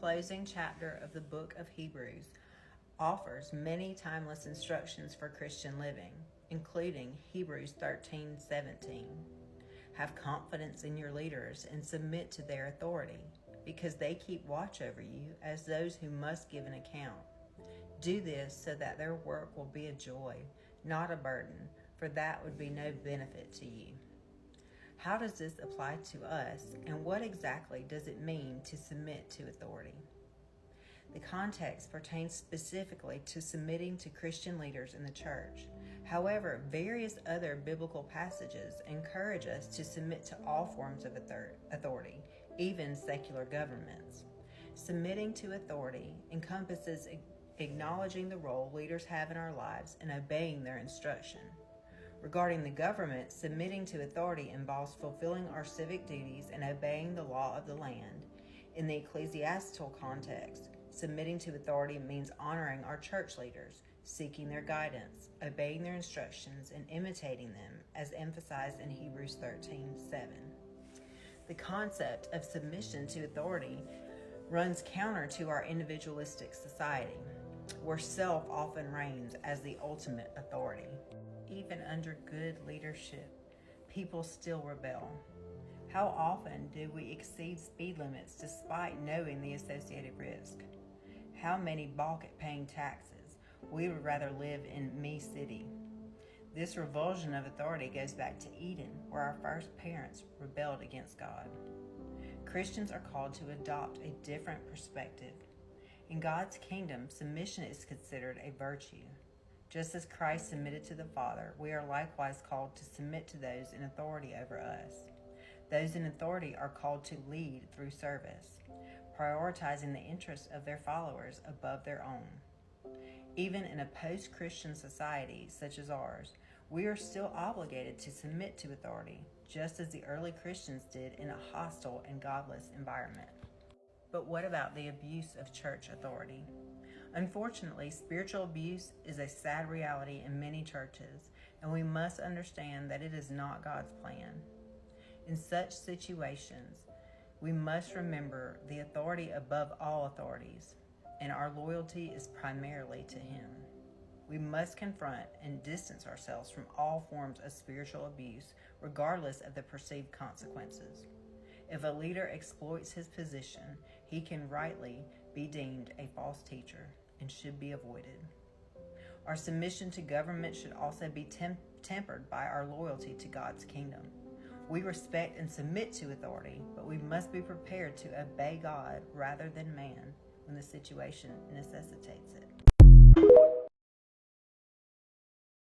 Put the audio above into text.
closing chapter of the book of Hebrews offers many timeless instructions for Christian living, including Hebrews 13:17. Have confidence in your leaders and submit to their authority, because they keep watch over you as those who must give an account. Do this so that their work will be a joy, not a burden, for that would be no benefit to you. How does this apply to us, and what exactly does it mean to submit to authority? The context pertains specifically to submitting to Christian leaders in the church. However, various other biblical passages encourage us to submit to all forms of authority, even secular governments. Submitting to authority encompasses acknowledging the role leaders have in our lives and obeying their instruction. Regarding the government, submitting to authority involves fulfilling our civic duties and obeying the law of the land. In the ecclesiastical context, submitting to authority means honoring our church leaders, seeking their guidance, obeying their instructions, and imitating them, as emphasized in Hebrews 13:7. The concept of submission to authority runs counter to our individualistic society, where self often reigns as the ultimate authority. Even under good leadership, people still rebel. How often do we exceed speed limits despite knowing the associated risk? How many balk at paying taxes? We would rather live in me city. This revulsion of authority goes back to Eden, where our first parents rebelled against God. Christians are called to adopt a different perspective. In God's kingdom, submission is considered a virtue. Just as Christ submitted to the Father, we are likewise called to submit to those in authority over us. Those in authority are called to lead through service, prioritizing the interests of their followers above their own. Even in a post-Christian society such as ours, we are still obligated to submit to authority, just as the early Christians did in a hostile and godless environment. But what about the abuse of church authority? Unfortunately, spiritual abuse is a sad reality in many churches, and we must understand that it is not God's plan. In such situations, we must remember the authority above all authorities, and our loyalty is primarily to Him. We must confront and distance ourselves from all forms of spiritual abuse, regardless of the perceived consequences. If a leader exploits his position, he can rightly be deemed a false teacher and should be avoided. Our submission to government should also be tempered by our loyalty to God's kingdom. We respect and submit to authority, but we must be prepared to obey God rather than man when the situation necessitates it.